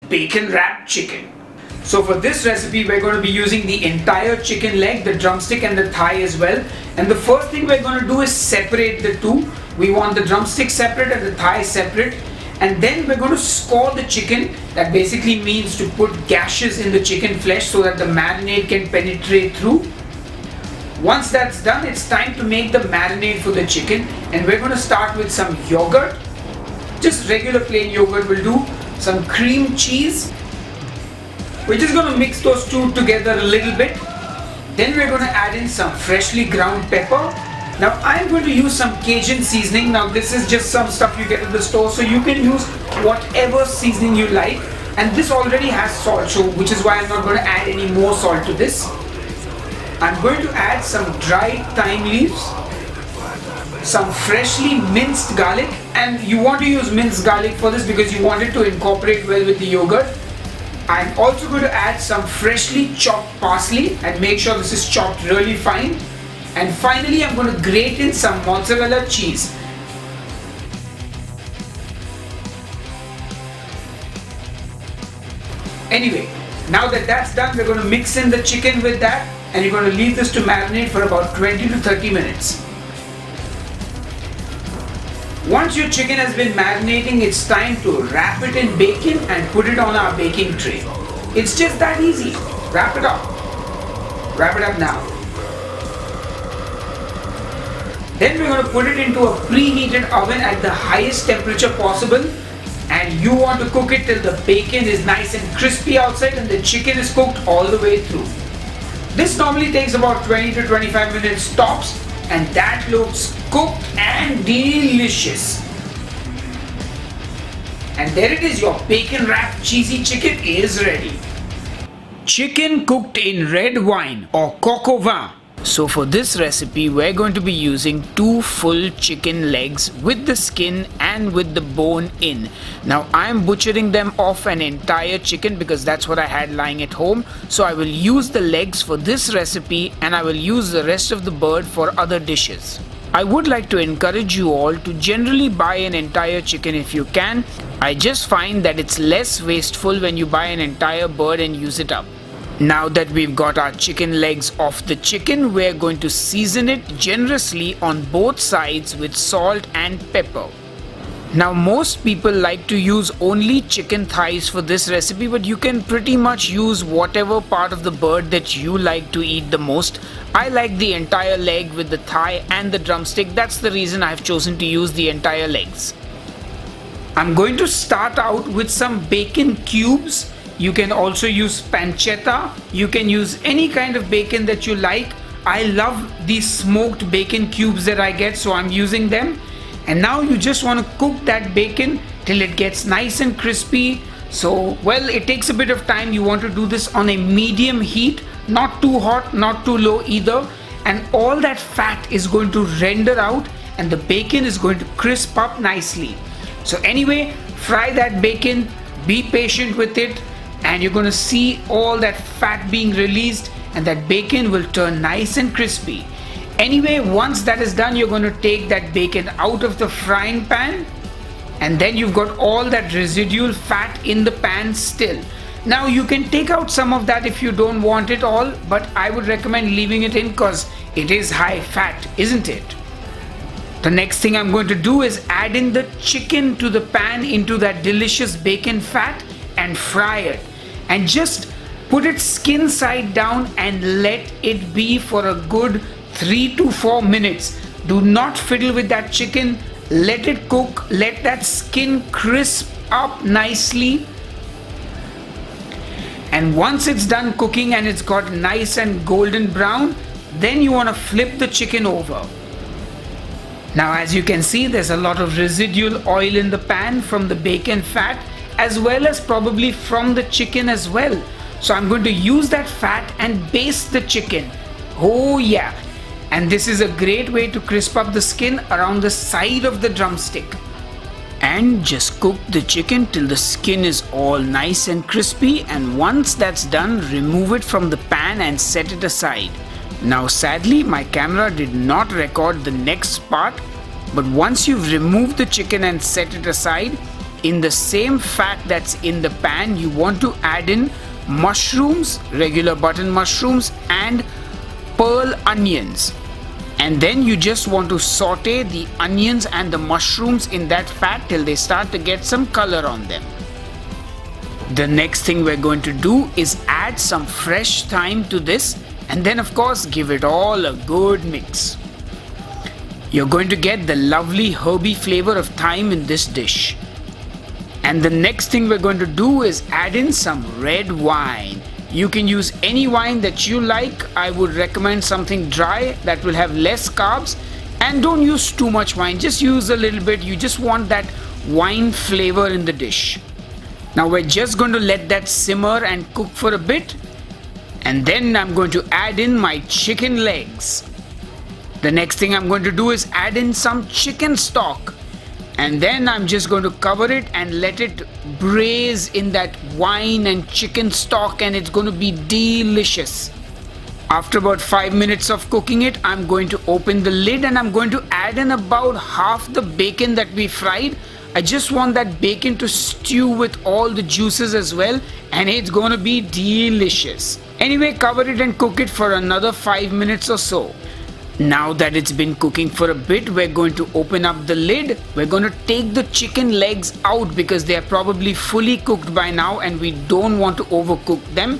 bacon wrapped chicken. So for this recipe we're going to be using the entire chicken leg, the drumstick and the thigh as well. And the first thing we're going to do is separate the two. We want the drumstick separate and the thigh separate. And then we're going to score the chicken. That basically means to put gashes in the chicken flesh so that the marinade can penetrate through. Once that's done, it's time to make the marinade for the chicken. And we're going to start with some yogurt. Just regular plain yogurt will do. Some cream cheese. We're just going to mix those two together a little bit. Then we're going to add in some freshly ground pepper. Now I'm going to use some Cajun seasoning. Now this is just some stuff you get at the store, so you can use whatever seasoning you like. And this already has salt, so which is why I'm not going to add any more salt to this. I'm going to add some dried thyme leaves, some freshly minced garlic, and you want to use minced garlic for this because you want it to incorporate well with the yogurt. I'm also going to add some freshly chopped parsley and make sure this is chopped really fine. And finally I'm going to grate in some mozzarella cheese. Anyway, now that that's done, we're going to mix in the chicken with that, and you're going to leave this to marinate for about 20 to 30 minutes. Once your chicken has been marinating, it's time to wrap it in bacon and put it on our baking tray. It's just that easy. Wrap it up. Wrap it up now. Then we're going to put it into a preheated oven at the highest temperature possible. And you want to cook it till the bacon is nice and crispy outside and the chicken is cooked all the way through. This normally takes about 20 to 25 minutes tops. And that looks cooked and delicious. And there it is, your bacon wrapped cheesy chicken is ready. Chicken cooked in red wine or coq au vin. So for this recipe we're going to be using 2 full chicken legs with the skin and with the bone in. Now I'm butchering them off an entire chicken because that's what I had lying at home. So I will use the legs for this recipe and I will use the rest of the bird for other dishes. I would like to encourage you all to generally buy an entire chicken if you can. I just find that it's less wasteful when you buy an entire bird and use it up. Now that we've got our chicken legs off the chicken, we're going to season it generously on both sides with salt and pepper. Now most people like to use only chicken thighs for this recipe, but you can pretty much use whatever part of the bird that you like to eat the most. I like the entire leg with the thigh and the drumstick. That's the reason I've chosen to use the entire legs. I'm going to start out with some bacon cubes. You can also use pancetta. You can use any kind of bacon that you like. I love these smoked bacon cubes that I get, so I'm using them. And now you just want to cook that bacon till it gets nice and crispy. So, well, it takes a bit of time. You want to do this on a medium heat, not too hot, not too low either. And all that fat is going to render out and the bacon is going to crisp up nicely. So anyway, fry that bacon, be patient with it, and you're going to see all that fat being released and that bacon will turn nice and crispy. Anyway, once that is done, you're going to take that bacon out of the frying pan, and then you've got all that residual fat in the pan still. Now you can take out some of that if you don't want it all, but I would recommend leaving it in because it is high fat, isn't it? The next thing I'm going to do is add in the chicken to the pan into that delicious bacon fat and fry it. And just put it skin side down and let it be for a good 3 to 4 minutes. Do not fiddle with that chicken. Let it cook. Let that skin crisp up nicely. And once it's done cooking and it's got nice and golden brown, then you want to flip the chicken over. Now as you can see, there's a lot of residual oil in the pan from the bacon fat, as well as probably from the chicken as well. So I'm going to use that fat and baste the chicken. Oh yeah. And this is a great way to crisp up the skin around the side of the drumstick. And just cook the chicken till the skin is all nice and crispy, and once that's done, remove it from the pan and set it aside. Now sadly my camera did not record the next part, but once you've removed the chicken and set it aside, in the same fat that's in the pan, you want to add in mushrooms, regular button mushrooms, and pearl onions. And then you just want to saute the onions and the mushrooms in that fat till they start to get some color on them. The next thing we're going to do is add some fresh thyme to this, and then of course give it all a good mix. You're going to get the lovely herby flavor of thyme in this dish. And the next thing we're going to do is add in some red wine. You can use any wine that you like. I would recommend something dry that will have less carbs, and don't use too much wine, just use a little bit. You just want that wine flavor in the dish. Now we're just going to let that simmer and cook for a bit, and then I'm going to add in my chicken legs. The next thing I'm going to do is add in some chicken stock, and then I'm just going to cover it and let it braise in that wine and chicken stock, and it's going to be delicious. After about 5 minutes of cooking it, I'm going to open the lid and I'm going to add in about half the bacon that we fried. I just want that bacon to stew with all the juices as well, and it's going to be delicious. Anyway, cover it and cook it for another 5 minutes or so. Now that it's been cooking for a bit, we're going to open up the lid. We're going to take the chicken legs out because they are probably fully cooked by now and we don't want to overcook them.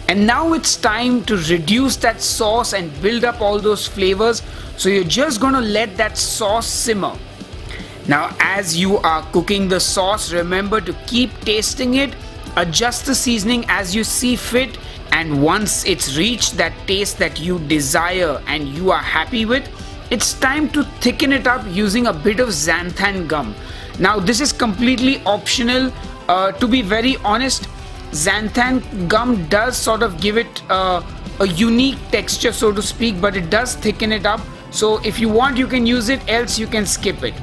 And now it's time to reduce that sauce and build up all those flavors. So you're just going to let that sauce simmer. Now as you are cooking the sauce, remember to keep tasting it, adjust the seasoning as you see fit, and once it's reached that taste that you desire and you are happy with, it's time to thicken it up using a bit of xanthan gum. Now this is completely optional. To be very honest, xanthan gum does sort of give it a unique texture, so to speak, but it does thicken it up. So if you want, you can use it, else you can skip it.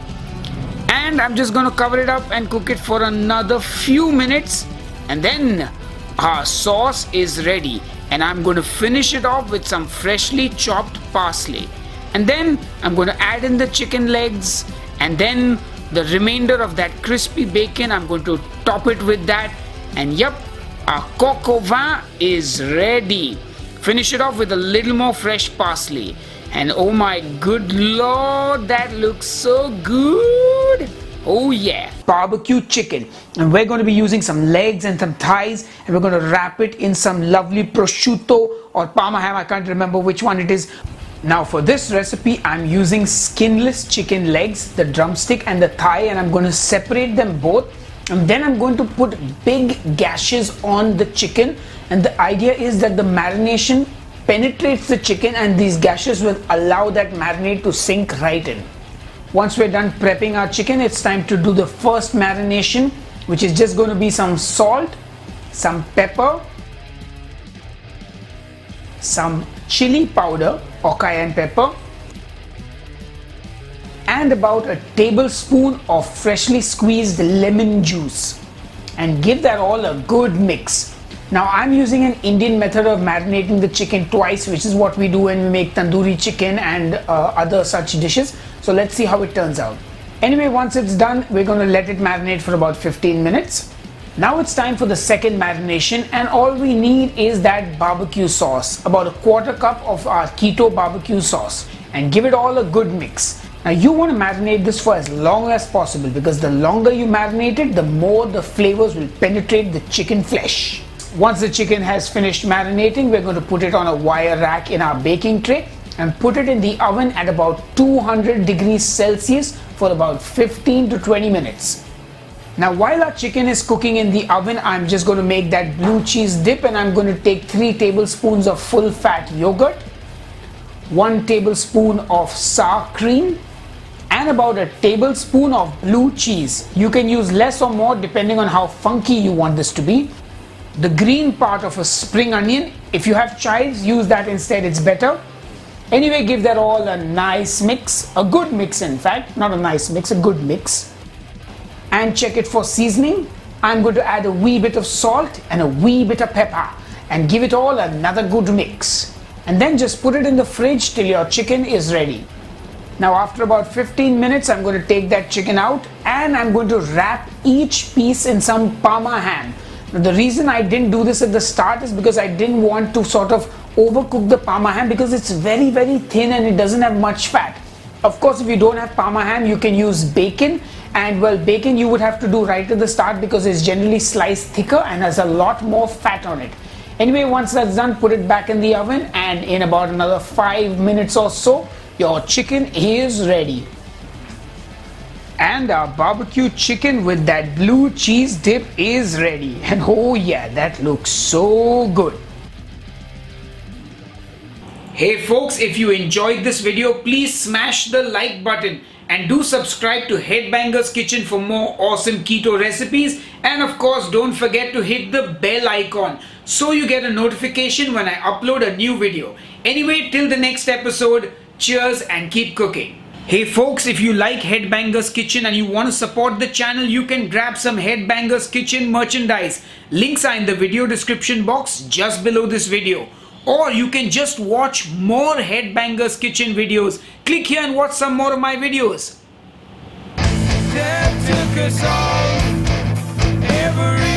And I'm just going to cover it up and cook it for another few minutes, and then our sauce is ready, and I'm going to finish it off with some freshly chopped parsley. And then I'm going to add in the chicken legs, and then the remainder of that crispy bacon, I'm going to top it with that. And yep, our coq au vin is ready. Finish it off with a little more fresh parsley. And oh my good lord, that looks so good. Oh yeah, barbecue chicken, and we're going to be using some legs and some thighs, and we're going to wrap it in some lovely prosciutto or parma ham. I can't remember which one it is. Now for this recipe, I'm using skinless chicken legs, the drumstick and the thigh, and I'm going to separate them both, and then I'm going to put big gashes on the chicken, and the idea is that the marination penetrates the chicken and these gashes will allow that marinade to sink right in. Once we're done prepping our chicken, it's time to do the first marination, which is just going to be some salt, some pepper, some chili powder or cayenne pepper, and about a tablespoon of freshly squeezed lemon juice, and give that all a good mix. Now I'm using an Indian method of marinating the chicken twice, which is what we do when we make tandoori chicken and other such dishes. So let's see how it turns out. Anyway, once it's done, we're going to let it marinate for about 15 minutes. Now it's time for the second marination, and all we need is that barbecue sauce, about a quarter cup of our keto barbecue sauce, and give it all a good mix. Now you want to marinate this for as long as possible, because the longer you marinate it, the more the flavors will penetrate the chicken flesh. Once the chicken has finished marinating, we're going to put it on a wire rack in our baking tray and put it in the oven at about 200 degrees Celsius for about 15 to 20 minutes. Now while our chicken is cooking in the oven, I'm just going to make that blue cheese dip, and I'm going to take 3 tablespoons of full fat yogurt, 1 tablespoon of sour cream, and about a tablespoon of blue cheese. You can use less or more depending on how funky you want this to be. The green part of a spring onion, if you have chives, use that instead, it's better. Anyway, give that all a nice mix, a good mix in fact, not a nice mix, a good mix. And check it for seasoning. I'm going to add a wee bit of salt and a wee bit of pepper and give it all another good mix. And then just put it in the fridge till your chicken is ready. Now after about 15 minutes, I'm going to take that chicken out and I'm going to wrap each piece in some Parma ham. Now, the reason I didn't do this at the start is because I didn't want to sort of overcook the Parma ham, because it's very thin and it doesn't have much fat. Of course, if you don't have Parma ham, you can use bacon, and well, bacon you would have to do right at the start because it's generally sliced thicker and has a lot more fat on it. Anyway, once that's done, put it back in the oven, and in about another 5 minutes or so, your chicken is ready. And our barbecue chicken with that blue cheese dip is ready. And oh yeah, that looks so good. Hey folks, if you enjoyed this video, please smash the like button and do subscribe to Headbangers Kitchen for more awesome keto recipes. And of course, don't forget to hit the bell icon so you get a notification when I upload a new video. Anyway, till the next episode, cheers and keep cooking. Hey folks, if you like Headbangers Kitchen and you want to support the channel, you can grab some Headbangers Kitchen merchandise. Links are in the video description box just below this video. Or you can just watch more Headbangers Kitchen videos. Click here and watch some more of my videos. That took us all, every